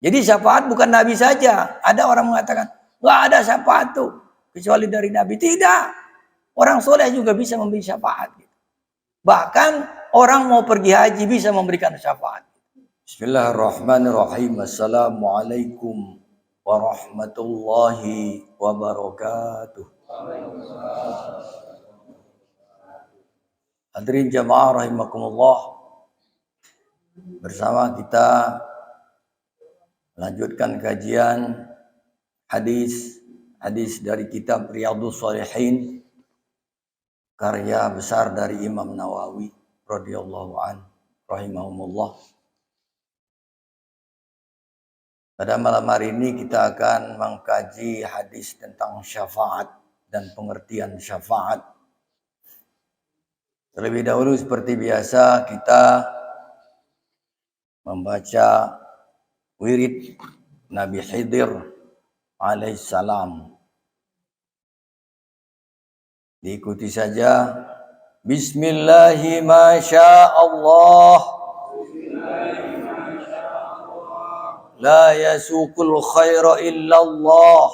Jadi syafaat bukan Nabi saja. Ada orang mengatakan, nggak ada syafaat tuh kecuali dari Nabi. Tidak. Orang soleh juga bisa memberi syafaat. Bahkan orang mau pergi haji bisa memberikan syafaat. Bismillahirrahmanirrahim. Assalamualaikum warahmatullahi wabarakatuh. Hadirin jamaah rahimakumullah. Bersama kita lanjutkan kajian hadis dari kitab Riyadhus Shalihin, karya besar dari Imam Nawawi radhiyallahu an rahimahumullah. Pada malam hari ini kita akan mengkaji hadis tentang syafaat dan pengertian syafaat. Terlebih dahulu seperti biasa kita membaca wirid Nabi Khidir alaihissalam. Diikuti saja. Bismillahi masyaallah. La yasuqul khaira illallah.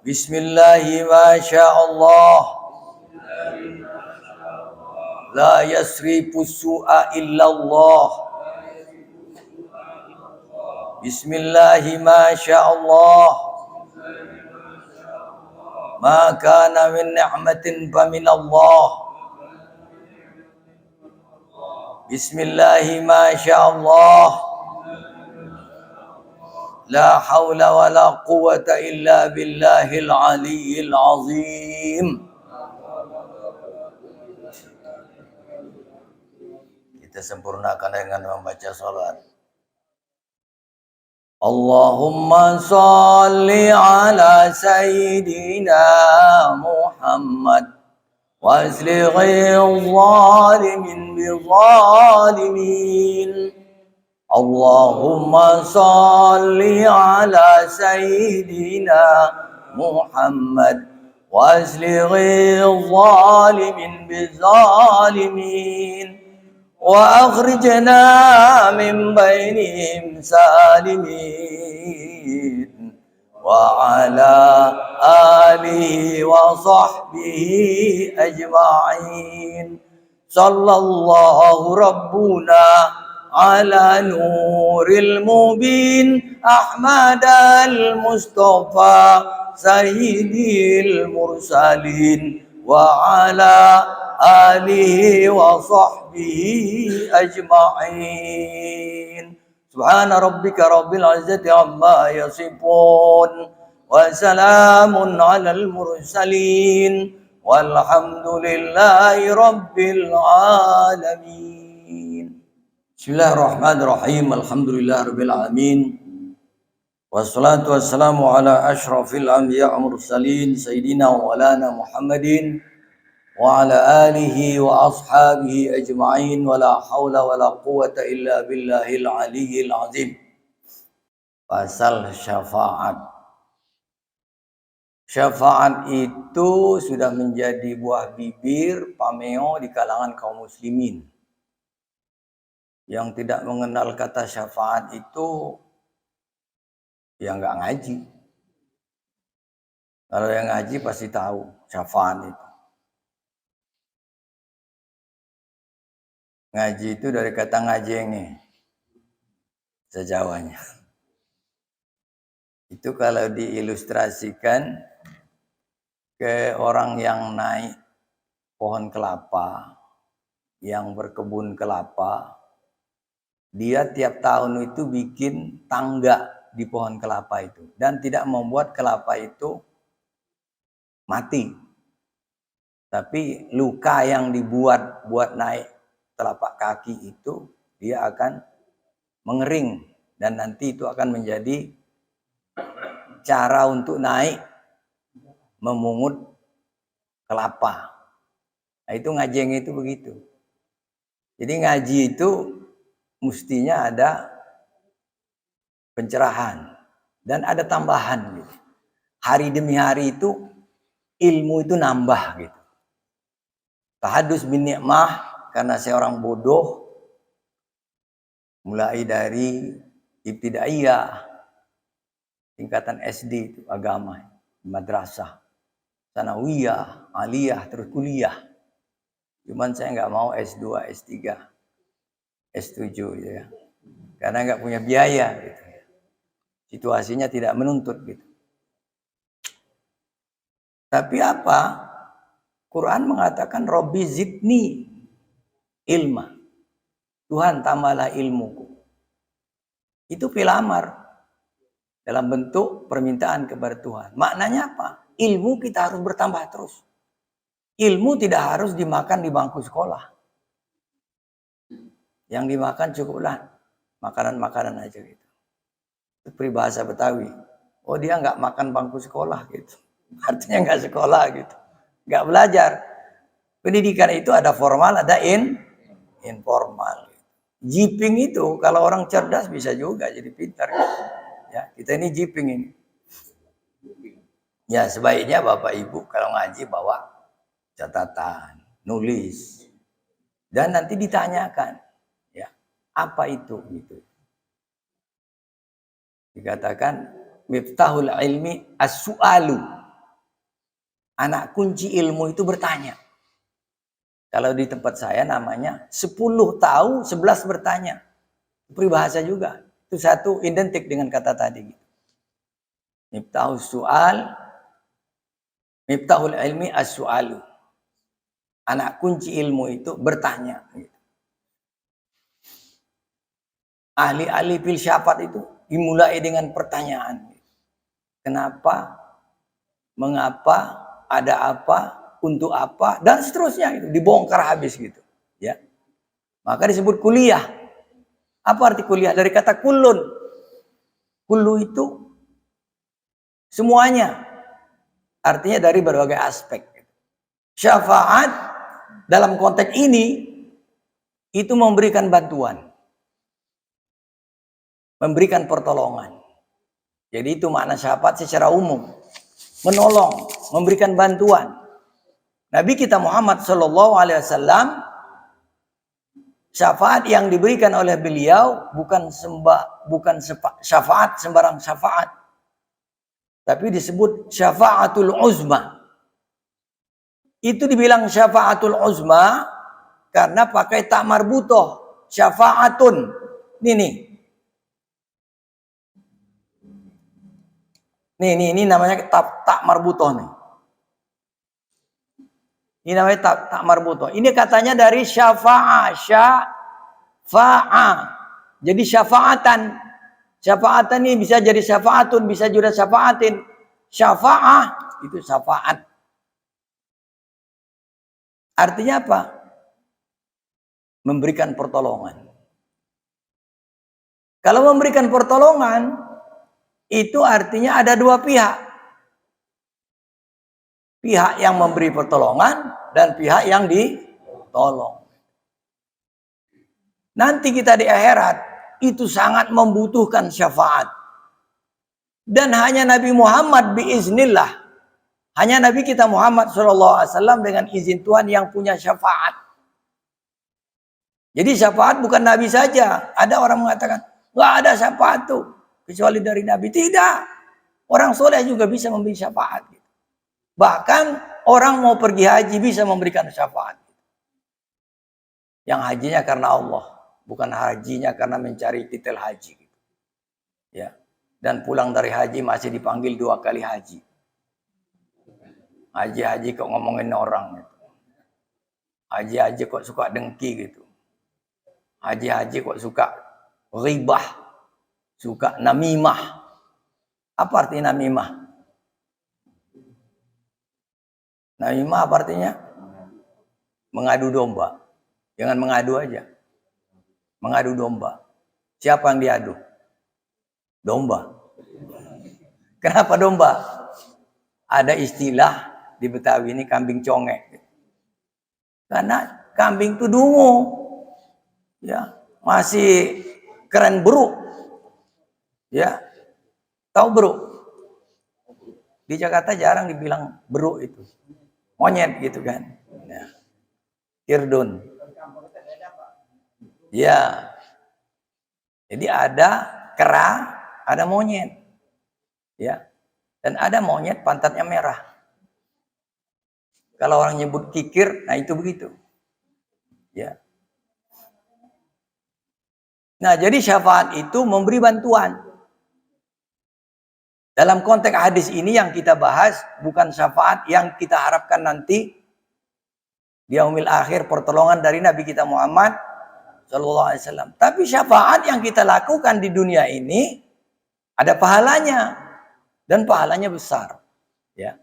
Bismillahi masyaallah. La yasrifu su'a illallah. Bismillahi masyaallah. Ma kana min ni'matin faminallah. Bismillahi masyaallah. La haula wa la quwwata illa billahil aliyyil azim. Kita sempurnakan dengan membaca salat. Allahumma salli ala sayyidina Muhammad wa aslighil zalimin bi zalimin. Allahumma salli ala sayyidina Muhammad wa aslighil zalimin bi zalimin. وأخرجنا من بينهم سالمين وعلى آله وصحبه أجمعين صلى الله ربنا على نور المبين أحمد المصطفى سيد المرسلين وعلى آله وصحبه أجمعين سبحان ربك رب العزة عما يصفون وسلام على المرسلين والحمد لله رب العالمين. بسم الله الرحمن الرحيم. الحمد لله رب العالمين والصلاة والسلام على أشرف الأنبياء والمرسلين سيدنا ومولانا محمد وعلى آله وأصحابه أجمعين ولا حول ولا قوة إلا بالله العلي العظيم. Pasal syafaat. Syafaat itu sudah menjadi buah bibir pameo di kalangan kaum muslimin. Yang tidak mengenal kata syafaat itu ya nggak ngaji. Kalau yang ngaji pasti tahu syafaat itu. Ngaji itu dari kata ngajenge, sejawanya. Itu kalau diilustrasikan ke orang yang naik pohon kelapa, yang berkebun kelapa, dia tiap tahun itu bikin tangga di pohon kelapa itu. Dan tidak membuat kelapa itu mati. Tapi luka yang dibuat buat naik telapak kaki itu dia akan mengering dan nanti itu akan menjadi cara untuk naik memungut kelapa. Nah, itu ngajeng itu begitu. Jadi ngaji itu mestinya ada pencerahan dan ada tambahan gitu. Hari demi hari itu ilmu itu nambah gitu. Tahadus bin ni'mah, karena saya orang bodoh, Mulai dari ibtidaiyah, tingkatan SD itu agama, madrasah, sanawiyah, aliyah, terus kuliah. Cuman saya nggak mau S2, S3, S7 ya. Karena nggak punya biaya gitu. Situasinya tidak menuntut gitu. Tapi apa? Quran mengatakan Robbi zidni ilma. Tuhan tambahlah ilmuku. Itu filamar dalam bentuk permintaan kepada Tuhan. Maknanya apa? Ilmu kita harus bertambah terus. Ilmu tidak harus dimakan di bangku sekolah. Yang dimakan cukuplah makanan-makanan aja gitu. Itu peribahasa Betawi. Oh dia nggak makan bangku sekolah gitu. Artinya nggak sekolah gitu. Nggak belajar. Pendidikan itu ada formal, ada informal. Jiping itu kalau orang cerdas bisa juga jadi pintar. Gitu. Ya, kita ini jiping ini. Ya sebaiknya Bapak Ibu kalau ngaji bawa catatan, nulis. Dan nanti ditanyakan. Ya, apa itu gitu. Dikatakan miftahul ilmi as-su'alu. Anak kunci ilmu itu bertanya. Kalau di tempat saya namanya 10 tahu, 11 bertanya. Peribahasa juga. Itu satu identik dengan kata tadi. Miftahul su'al, miftahul ilmi as-su'alu. Anak kunci ilmu itu bertanya. Ahli-ahli filsafat itu dimulai dengan pertanyaan. Kenapa? Mengapa? Ada apa? Untuk apa? Dan seterusnya itu dibongkar habis gitu. Ya. Maka disebut kuliah. Apa arti kuliah? Dari kata kulun. Kullu itu semuanya. Artinya dari berbagai aspek. Syafaat dalam konteks ini itu memberikan bantuan. Memberikan pertolongan. Jadi itu makna syafaat secara umum. Menolong, memberikan bantuan. Nabi kita Muhammad SAW, syafaat yang diberikan oleh beliau bukan syafaat sembarang syafaat. Tapi disebut syafaatul uzma. Itu dibilang syafaatul uzma karena pakai tak marbutoh. Syafaatun. Ini namanya tak marbutoh nih. Ini namanya tak marbutoh. Ini katanya dari syafa'a. Jadi syafaatan. Syafaatan ini bisa jadi syafaatun, bisa juga syafaatin. Syafa'ah itu syafaat. Artinya apa? Memberikan pertolongan. Kalau memberikan pertolongan, itu artinya ada dua pihak. Pihak yang memberi pertolongan dan pihak yang ditolong. Nanti kita di akhirat itu sangat membutuhkan syafaat. Dan hanya Nabi Muhammad biiznillah. Hanya Nabi kita Muhammad SAW dengan izin Tuhan yang punya syafaat. Jadi syafaat bukan Nabi saja. Ada orang mengatakan, nggak ada syafaat tuh. Kecuali dari Nabi. Tidak. Orang soleh juga bisa memberi syafaat. Bahkan orang mau pergi haji bisa memberikan syafaat. Yang hajinya karena Allah. Bukan hajinya karena mencari titel haji. Ya. Dan pulang dari haji masih dipanggil 2 kali haji. Haji-haji kok ngomongin orang. Haji-haji kok suka dengki gitu. Haji-haji kok suka ghibah. Suka namimah. Apa arti namimah? Namimah apa artinya? Mengadu domba. Jangan mengadu aja. Mengadu domba. Siapa yang diadu? Domba. Kenapa domba? Ada istilah di Betawi ini kambing congek. Karena kambing itu dungu. Ya, masih keren beruk. Ya, tahu beruk? Di Jakarta jarang dibilang beruk itu, monyet gitu kan? Ya. Kirdun. Ya, Jadi ada kera, ada monyet. Ya. Dan ada monyet pantatnya merah. Kalau orang nyebut kikir, nah itu begitu. Ya. Nah, jadi syafaat itu memberi bantuan. Dalam konteks hadis ini yang kita bahas bukan syafaat yang kita harapkan nanti di yaumil akhir pertolongan dari Nabi kita Muhammad sallallahu alaihi wasallam. Tapi syafaat yang kita lakukan di dunia ini ada pahalanya dan pahalanya besar. Ya.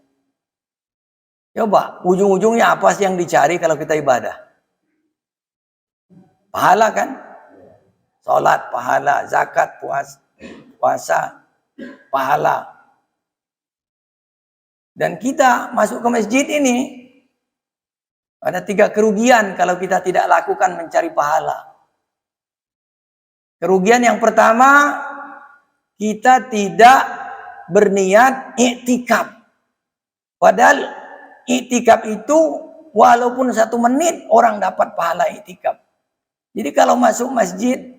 Coba ujung-ujungnya apa sih yang dicari kalau kita ibadah? Pahala kan? Salat pahala, zakat, puasa pahala. Dan kita masuk ke masjid ini ada 3 kerugian kalau kita tidak lakukan mencari pahala. Kerugian yang pertama, kita tidak berniat iktikaf. Padahal iktikaf itu walaupun 1 menit orang dapat pahala iktikaf. Jadi kalau masuk masjid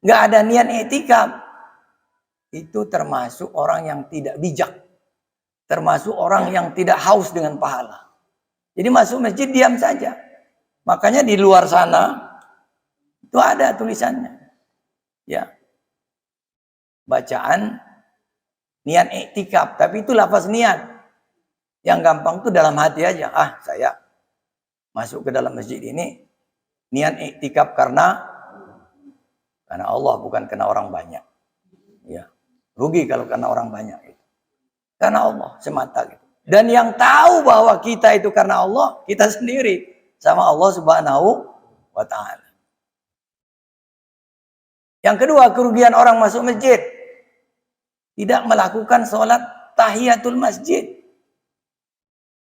nggak ada niat iktikaf, itu termasuk orang yang tidak bijak. Termasuk orang yang tidak haus dengan pahala. Jadi masuk masjid diam saja. Makanya di luar sana itu ada tulisannya. Ya. Bacaan niat iktikaf, tapi itu lafaz niat. Yang gampang itu dalam hati aja. Saya masuk ke dalam masjid ini niat iktikaf karena Allah, bukan karena orang banyak. Ya. Rugi kalau karena orang banyak itu. Karena Allah semata gitu. Dan yang tahu bahwa kita itu karena Allah, kita sendiri sama Allah Subhanahu wa taala. Yang kedua, kerugian orang masuk masjid tidak melakukan sholat tahiyatul masjid.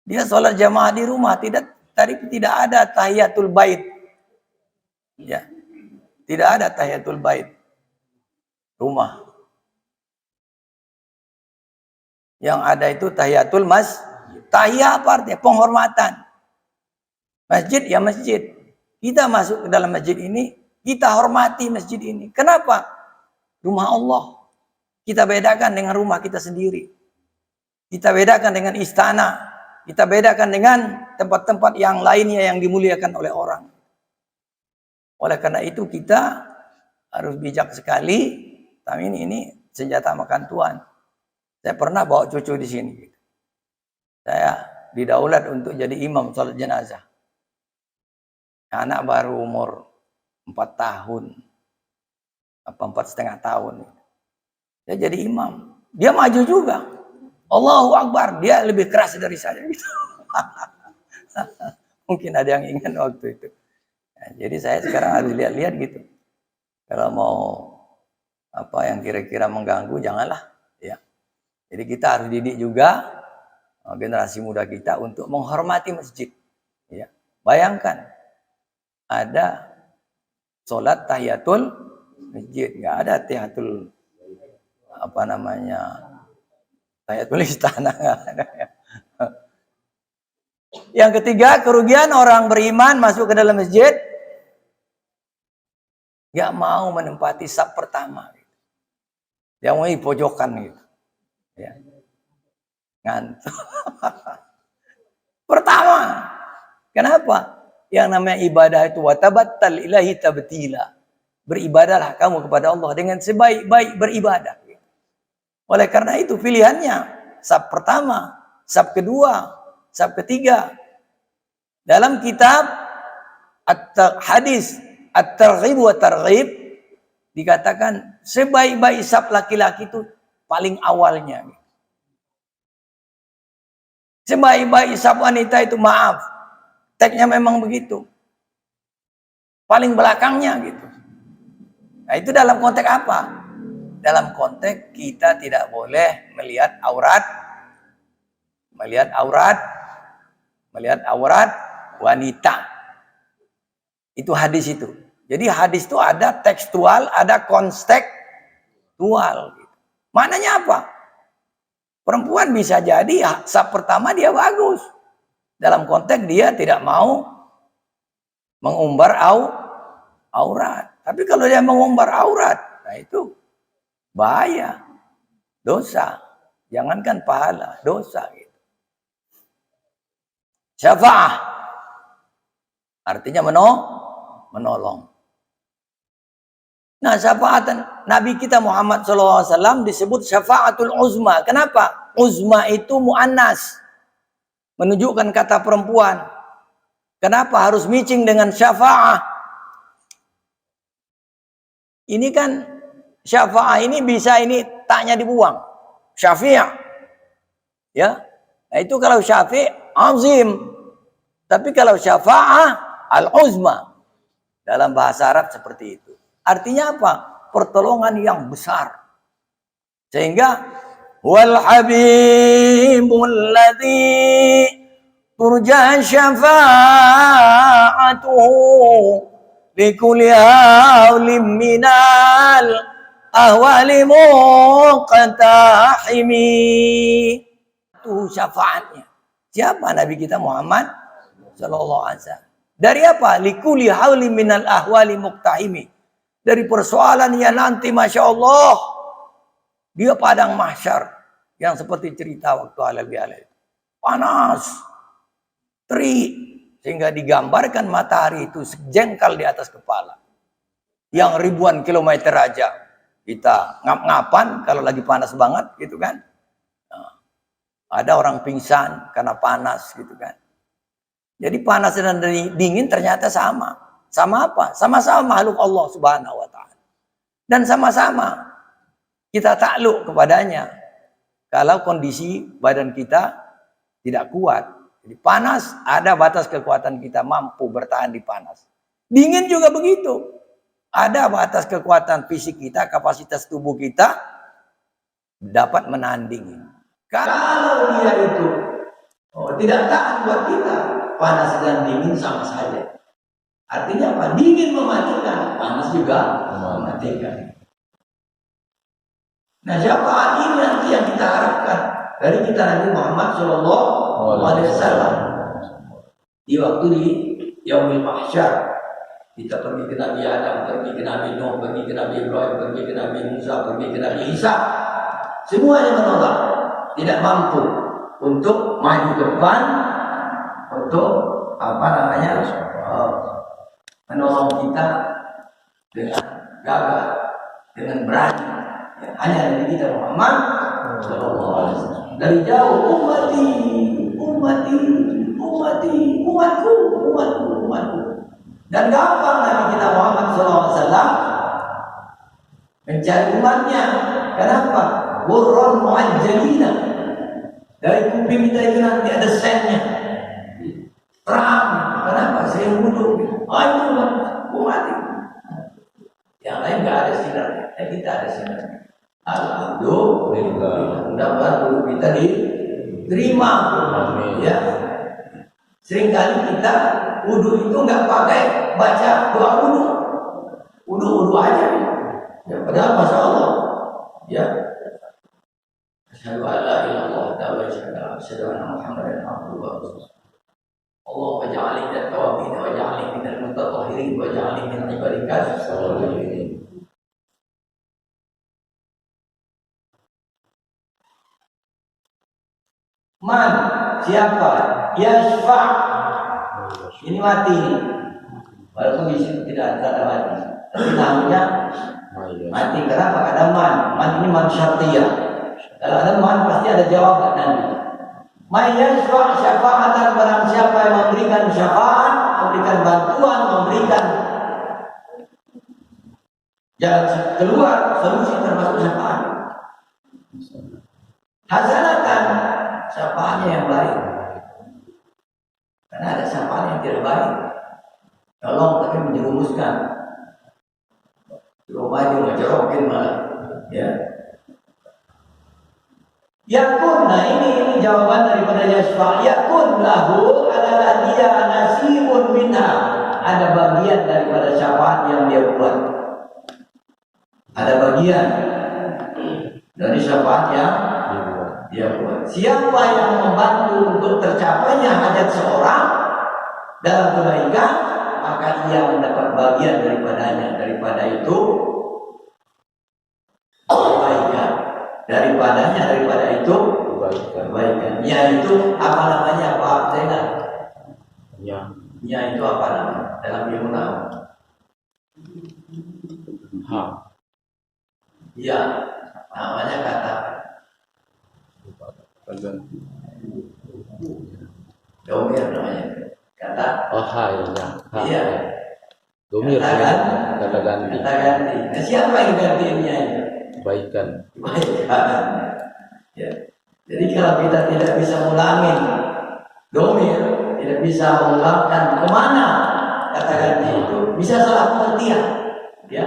Dia sholat jamaah di rumah, tidak ada tahiyatul bait. Ya. Tidak ada tahiyatul bait rumah. Yang ada itu tahiyatul masjid. Tahiyah apa artinya? Penghormatan. Masjid ya masjid. Kita masuk ke dalam masjid ini, kita hormati masjid ini. Kenapa? Rumah Allah. Kita bedakan dengan rumah kita sendiri. Kita bedakan dengan istana. Kita bedakan dengan tempat-tempat yang lainnya yang dimuliakan oleh orang. Oleh karena itu kita harus bijak sekali. Tapi ini senjata makan Tuhan. Saya pernah bawa cucu di sini. Saya didaulat untuk jadi imam sholat jenazah. Anak baru umur 4 tahun. 4,5 tahun. Saya jadi imam. Dia maju juga. Allahu Akbar. Dia lebih keras dari saya. Mungkin ada yang ingat waktu itu. Nah, jadi saya sekarang harus lihat-lihat gitu. Kalau mau apa yang kira-kira mengganggu, janganlah. Ya. Jadi kita harus didik juga generasi muda kita untuk menghormati masjid. Ya. Bayangkan ada sholat tahiyatul masjid, nggak ada tahiyatul tahiyatul istana. Yang ketiga, kerugian orang beriman masuk ke dalam masjid nggak mau menempati saf pertama. Dia mau di pojokan gitu. Ya. Ngantuk. Pertama. Kenapa? Yang namanya ibadah itu watabattal ilahi tabtila. Beribadahlah kamu kepada Allah dengan sebaik-baik beribadah. Oleh karena itu pilihannya saf pertama, saf kedua, saf ketiga. Dalam kitab hadis At-Targhib wa Targhib dikatakan sebaik-baik saf laki-laki itu paling awalnya. Sebaik-baik saf wanita itu maaf. Teksnya memang begitu. Paling belakangnya gitu. Nah itu dalam konteks apa? Dalam konteks kita tidak boleh melihat aurat wanita. Itu hadis itu. Jadi hadis itu ada tekstual, ada kontekstual. Maknanya apa? Perempuan bisa jadi saf pertama dia bagus. Dalam konteks dia tidak mau mengumbar aurat. Tapi kalau dia mengumbar aurat, Nah itu bahaya, dosa. Jangankan pahala, dosa gitu. Syafa'ah artinya menolong. Nah, syafaat Nabi kita Muhammad SAW disebut syafaatul uzma. Kenapa? Uzma itu muannas, menunjukkan kata perempuan. Kenapa harus micing dengan syafa'ah? Ini kan syafa'ah ini bisa ini taknya dibuang. Syafi'. Ya. Nah, itu kalau syafi' azim. Tapi kalau syafa'ah al-uzma. Dalam bahasa Arab seperti itu. Artinya apa? Pertolongan yang besar. Sehingga wal habibul ladzi turja syafa'atuhu likulli haulim minal ahwali muqtahimi. Itu syafaatnya. Siapa Nabi kita Muhammad sallallahu alaihi wasallam? Dari apa? Likulli haulim minal ahwali muqtahimi. Dari persoalan yang nanti Masya Allah dia padang mahsyar yang seperti cerita waktu halal bihalal. Panas, terik, sehingga digambarkan matahari itu sejengkal di atas kepala. Yang ribuan kilometer aja kita ngap-ngapan kalau lagi panas banget gitu kan. Nah, ada orang pingsan karena panas gitu kan. Jadi panas dan dingin ternyata sama. Sama apa? Sama-sama makhluk Allah Subhanahu wa ta'ala. Dan sama-sama kita takluk kepadanya kalau kondisi badan kita tidak kuat. Jadi panas, ada batas kekuatan kita mampu bertahan di panas. Dingin juga begitu. Ada batas kekuatan fisik kita, kapasitas tubuh kita dapat menahan dingin. Kalau dia itu tidak tahan buat kita, panas dan dingin sama saja. Artinya apa? Dingin mematikan, panas juga mematikan. Nah, syafaat ini nanti yang kita harapkan dari kita Nabi Muhammad Sallallahu Alaihi Wasallam. Di waktu di Yaumil Mahsyar, kita pergi ke Nabi Adam, pergi ke Nabi Nuh, pergi ke Nabi Ibrahim, pergi ke Nabi Musa, pergi ke Nabi Isa. Semuanya menolak, tidak mampu untuk maju ke depan, untuk menolong kita dengan gagah, dengan berani. Ya, hanya dari kita Muhammad Sallallahu Alaihi Wasallam. Dari jauh umatku, umatku. Dan gampang Nabi kita Muhammad Sallallahu Alaihi Wasallam mencari umatnya. Kenapa? Burron muajjalina. Dari kuping kita itu nanti ada sennya. Terang. Kenapa? Saya wudhu. Ayo umat. Yang lain nggak ada sinarnya. Kita ada sinarnya. Alhamdulillah. Mudah-mudahan wudhu kita diterima. Ya. Seringkali kita wudhu itu nggak pakai baca doa wudhu. Wudhu aja. Ya, padahal Masya Allah. Ya. Asyhadu an la ilaha illallah wa asyhadu anna Muhammadan abduhu wa rasuluh. Allahumma ja'alni minat tawabin wa ja'alni minal mutatahhirin wa ja'alni min ibadika as-salihin. Man, siapa? Yashfa'. Ini mati. Walaupun di situ tidak ada mati. Tapi namanya mati. Kenapa? Ada man. Man ini man syartiyah. Kalau ada man pasti ada jawaban nanti. Man yashfa' syafa'atan, barang siapa yang memberikan syafaat, memberikan bantuan, memberikan jalan keluar, solusi termasuk syafaat. Hasanatan, syafaatnya yang baik. Karena ada syafaat yang tidak baik. Tolong tapi menjerumuskan. Rumah itu ngejorokin malah. Ya. Yakun, nah ini jawaban daripada yashfa'. Yakun lahu adalah dia nasibun minha. Ada bagian daripada syafaat yang dia buat. Ada bagian dari syafaat yang dia buat. Siapa yang membantu untuk tercapainya hajat seorang dalam kebaikan, maka ia mendapat bagian daripadanya. Daripada itu daripada itu kebaikan. Ya itu apa namanya Pak Zainal? Ya itu apa namanya dalam ilmu nahu? Ya namanya kata domir namanya kata. Iya. Domir kata ganti. Nah, siapa yang gantinya itu? Kebaikan. Ya. Jadi kalau kita tidak bisa ulangin domir, tidak bisa mengulangkan kemana kata ganti itu, bisa salah pengertian. Ya.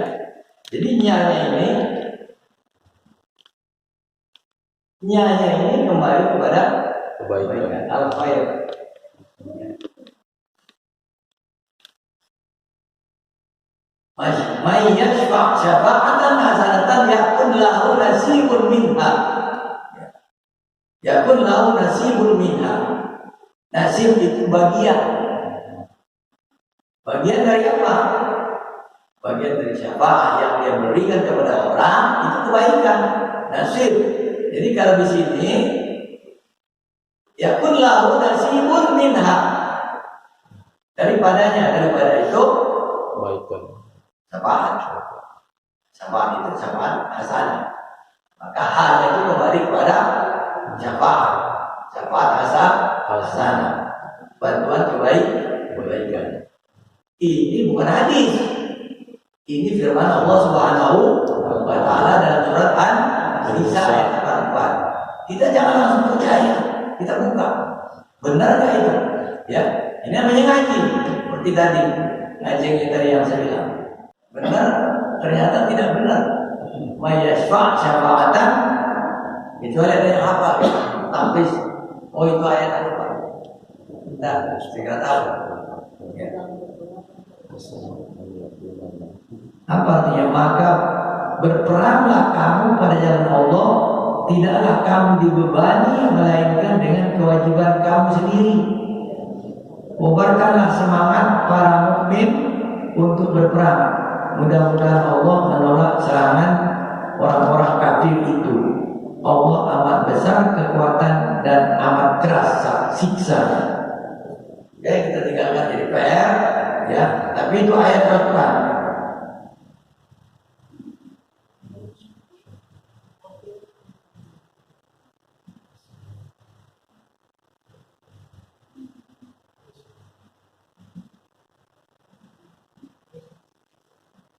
Jadi nyanya ini kembali kepada kebaikan. Al-khair. May yashfa' syafa'atan hasanatan yakun lahu nasibun minha. Yakun lahu nasibun minha. Nasib itu bagian. Bagian dari apa? Bagian dari syafaat yang dia berikan kepada orang itu kebaikan. Nasib. Jadi kalau di sini yakun lahu nasibun minha. Daripada itu Kebaikan. Syafaat itu syafaat hasanah. Maka hal itu kembali kepada syafaat hasanah. Bantuan kebaikan. Ini bukan hadis. Ini firman Allah Subhanahu wa taala dalam surat An-Nisa ayat 44. Kita jangan langsung percaya. Kita buka. Benarkah itu? Ya, ini namanya ngaji. Seperti tadi ngaji yang saya bilang. Benar, ternyata tidak benar. Mayashfa' syafa'atan kecuali ada yang hafal tampis. Oh itu ayat apa? Kita segera tahu. Ya. Apa artinya? Maka berperanglah kamu pada jalan Allah, tidaklah kamu dibebani melainkan dengan kewajiban kamu sendiri. Kobarkanlah semangat para mukmin untuk berperang. Mudah-mudahan Allah menolak serangan orang-orang kafir itu. Allah amat besar kekuatan dan amat keras siksa. Oke, kita tinggalkan jadi PR, ya. Tapi itu ayat Al-Quran.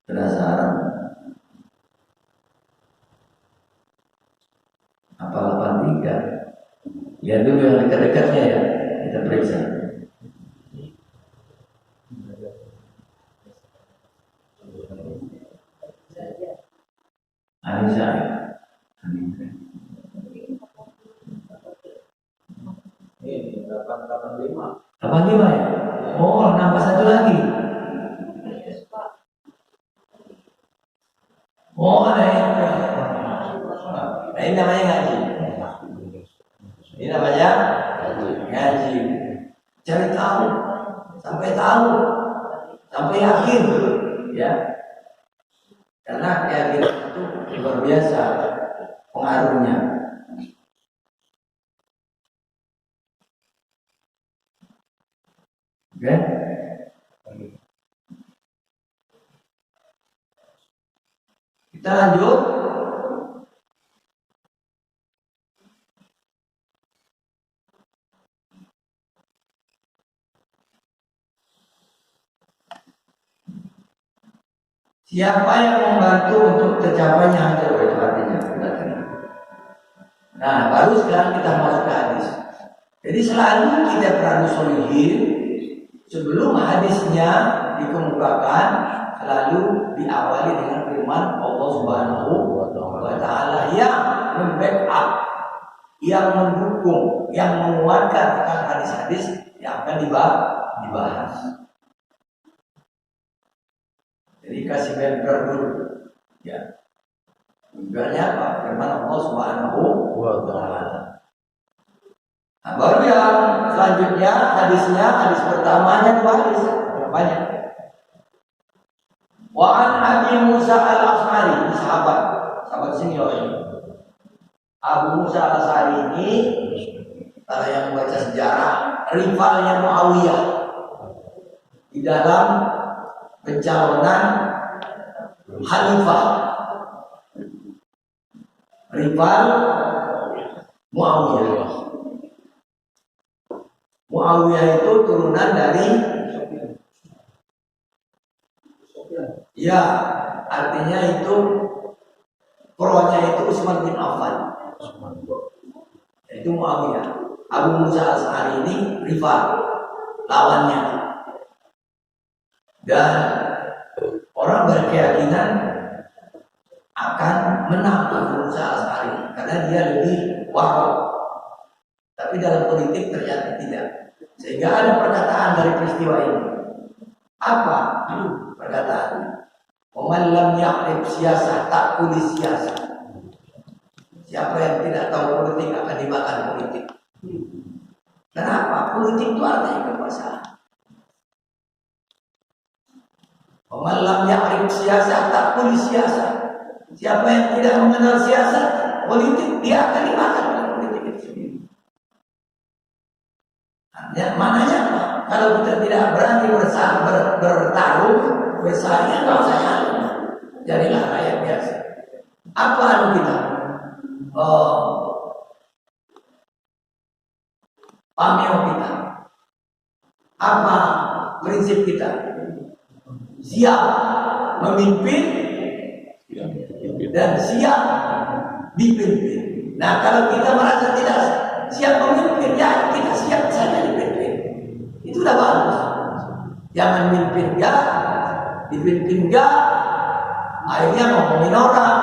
Penasaran? Apa 83? Lihat dulu yang dekat-dekatnya ya. Kita periksa. Anissa. Ini 885. 85 ya? Oh, nambah satu lagi. Oh, ada yang ini namanya ngaji. Ini namanya ngaji. Cari tahu, sampai yakin, ya. Karena keyakinan itu luar biasa pengaruhnya. Oke? Kita lanjut. Siapa yang membantu untuk tercapainya hajat itu artinya? Nah, baru sekarang kita masuk ke hadis. Jadi selalu kita beradu solihin sebelum hadisnya dikemukakan, selalu diawali dengan firman Allah Subhanahu wa taala yang membackup, yang mendukung, yang menguatkan akan hadis-hadis yang akan dibahas. Jadi kasih bumper dulu, ya. Bumpernya apa? Firman Allah Subhanahu wa taala. Nah, baru yang selanjutnya hadis pertamanya dua hadis banyak. Wa an Abi Musa al-Ash'ari, sahabat senior ini. Abu Musa al-Asy'ari ini, kalau yang membaca sejarah, rivalnya Muawiyah di dalam pencalonan khalifah. Rival Muawiyah. Muawiyah itu turunan dari, ya, artinya itu pro-nya itu Utsman bin Affan. Itu Muawiyah. Abu Musa al-Asy'ari ini rival, lawannya. Dan orang berkeyakinan akan menang Abu Musa al-Asy'ari karena dia lebih wahab. Tapi dalam politik ternyata tidak. Sehingga ada perkataan dari peristiwa ini. Apa perkataan? "Waman lam ya'rif siyasah ta'kuli siyasah." Siapa yang tidak tahu politik akan dimakan politik. Kenapa? Politik itu artinya kekuasaan. "Waman lam ya'rif siyasah ta'kuli siyasah." Siapa yang tidak mengenal siasat politik, dia akan dimakan oleh politik itu sendiri. Ya, maknanya apa? Kalau kita tidak berani bertarung, bersaing, nggak usah nyalon. Jadilah rakyat biasa. Apa anu kita? Pameo kita. Apa prinsip kita? Siap memimpin dan siap dipimpin. Nah, kalau kita merasa tidak siap memimpin, ya kita siap saja dipimpin. Itu udah bagus. Jangan mimpin enggak, dipimpin enggak, akhirnya ngomongin orang,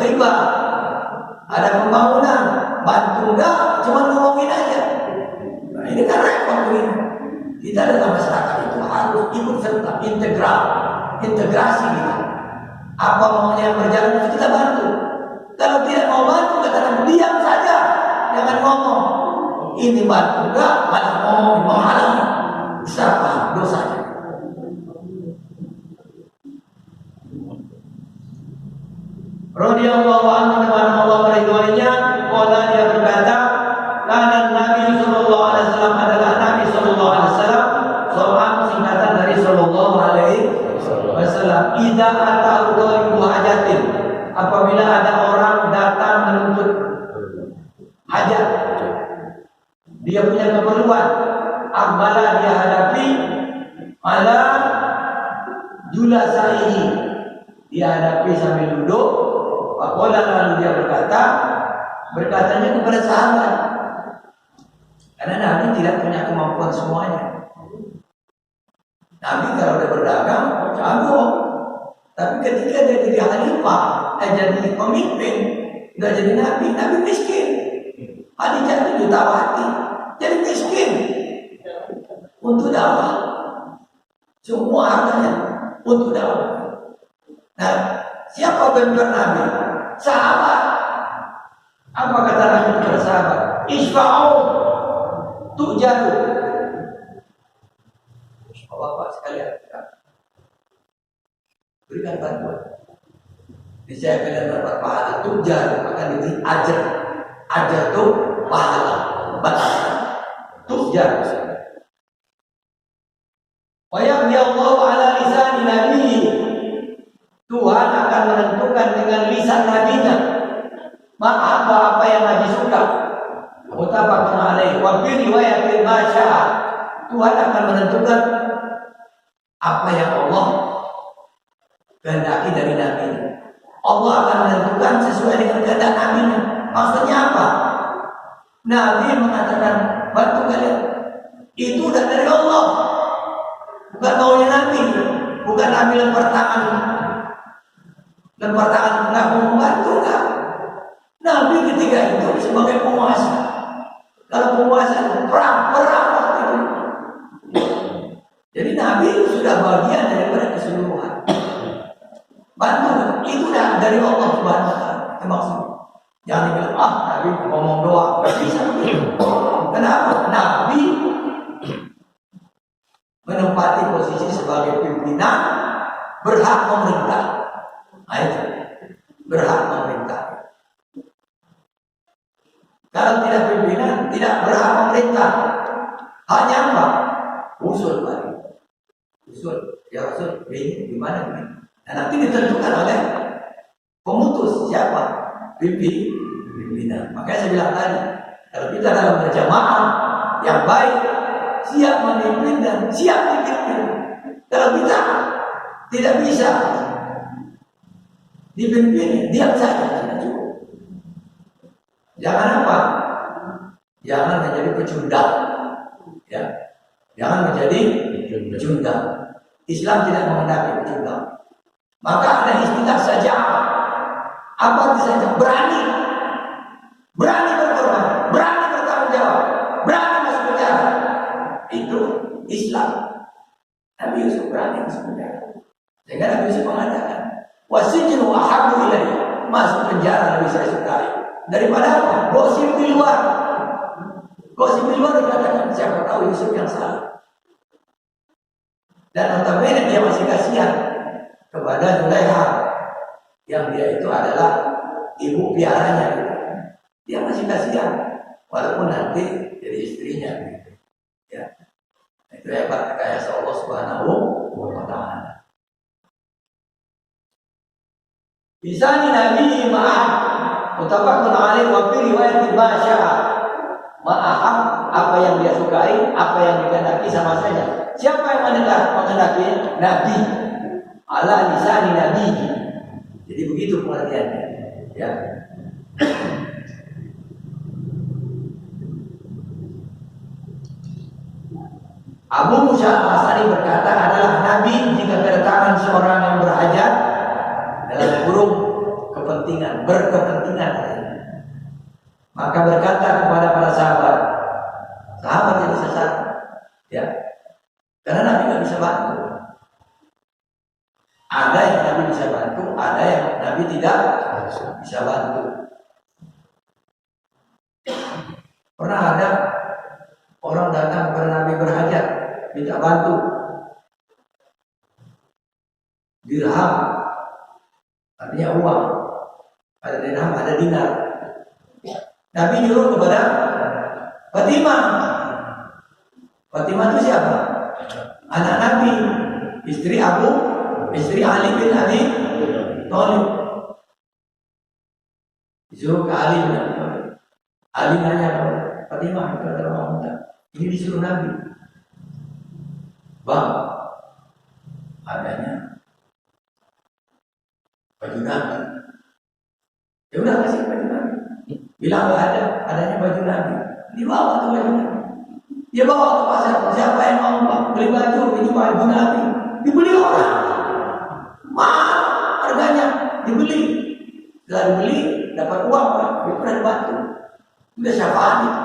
riba, ada pembangunan, bantu enggak, cuma ngomongin aja. Nah, ini kan repot ini. Kita dalam masyarakat itu harus ikut serta, integrasi kita. Apa maunya yang berjalan itu kita bantu. Kalau tidak mau bantu, katakan diam saja, jangan ngomong. Ini bantu enggak, malah ngomong menghalangi. Besar paham dosanya. Radhiyallahu anhu, dengan Allah meridhoinya, qala, dia berkata, kana Nabi sallallahu alaihi wasallam, adalah Nabi sallallahu alaihi wasallam, soal singkatan dari sallallahu alaihi wasallam, idza ata'u dhalibu hajatin, apabila ada orang datang menuntut hajat, dia punya keperluan, akbala, dia hadapi, ala julasaihi, dia hadapi sambil duduk. Faqala, lalu dia berkatanya kepada sahabat, karena Nabi tidak punya kemampuan semuanya. Nabi kalau udah berdagang jago, tapi ketika dia jadi khalifah, jadi pemimpin, nggak jadi nabi, nabi miskin. Khadijah itu jutawati, jadi miskin untuk dakwah, semua hartanya untuk dakwah. Nah, siapa benar Nabi? Sahabat. Apa kata Nabi kepada sahabat? Isfa'u tu'jaru. Bapak sekalian, berikan bantuan. Niscaya kalian dapat pahala. Tu'jaru, akan diberi ajar. Ajar itu pahala, balasan. Tu'jaru. Wa yaqdi Allah ala lisan nabi. Tuhan akan menentukan dengan lisan nabinya apa yang Nabi suka. Muttafaqun alaih. Wa bi riwayatin ma syaa. Tuhan akan menentukan apa yang Allah kehendaki dari Nabi. Allah akan menentukan sesuai dengan kehendak Nabi-Nya. Maksudnya apa? Nabi mengatakan bantu kalian, itu udah dari Allah, bukan maunya Nabi. Bukan Nabi lempar tangan nggak mau membantu, nggak. Nabi ketika itu sebagai penguasa. Kalau penguasa perang waktu itu. Jadi Nabi sudah bagian daripada keseluruhan. Bantu, itu udah dari Allah Subhanahu wa Ta'ala. Itu maksudnya. Jangan dibilang, Nabi ngomong doang, nggak bisa begitu. Kenapa? Nabi menempati posisi sebagai pimpinan, berhak memerintah. Itu berhak memerintah. Kalau tidak pimpinan, tidak berhak memerintah. Hanya apa? Usul balik. Usul. Ya Rasul, ini gimana ini? Dan nanti ditentukan oleh pemutus siapa? Pimpinan. Makanya saya bilang tadi, kalau kita dalam berjamaah yang baik, siap memimpin dan siap dipimpin. Kalau kita tidak bisa dipimpin, diam saja, tidak cukup. Jangan apa? Jangan menjadi pecundang. Ya, jangan menjadi pecundang. Islam tidak menghendaki pecundang. Maka ada istilah saja. Apa itu saja? Berani berkorban, berani bertanggung jawab, berani masuk penjara. Itu Islam. Nabi Yusuf berani masuk penjara. Sehingga Nabi Yusuf mengatakan, wasijnu ahabbu ilayya, masuk penjara lebih saya sukai daripada apa? Gosip di luar. Gosip di luar dikatakan siapa tahu Yusuf yang salah. Dan notabene dia masih kasihan kepada Zulaikha yang dia itu adalah ibu piaranya. Dia masih kasihan walaupun nanti jadi istrinya. Ya. Itu hebat rekayasa Allah Subhanahu wa taala. Bisa Nabi ma'ah mutafaqun alaih wa fi riwayat Masya ma'ah, apa yang dia sukai, apa yang dikehendaki sama saja. Siapa yang menghendaki? Nabi. Ala lisani Nabi. Jadi begitu pengertiannya. Ya. Abu Musa al-Asy'ari berkata adalah Nabi jika kedatangan seorang yang berhajat dalam kurung kepentingan, berkepentingan, maka berkata kepada para sahabat jadi sesat, ya, karena Nabi nggak bisa bantu. Ada yang Nabi bisa bantu, ada yang Nabi tidak bisa bantu. Pernah ada orang datang kepada Nabi berhajat, minta bantu. Dirham, artinya uang. Ada dirham, ada dinar. Nabi nyuruh kepada Fatimah. Fatimah itu siapa? Anak Nabi, istri Ali bin Abi Thalib. Disuruh ke Ali bin Abi Thalib. Ali nanya kepada Fatimah, itu adalah wanita. Ini disuruh Nabi. Bang, adanya baju Nabi. Ya udah kasih baju Nabi. Bilang nggak ada, adanya baju Nabi. Dibawa tuh baju Nabi. Dia bawa ke pasar. Siapa yang mau bang beli baju? Ini baju Nabi. Dibeli orang. Mahal harganya. Dibeli. Setelah dibeli dapat uang, dia pernah dibantu. Udah syafaat itu.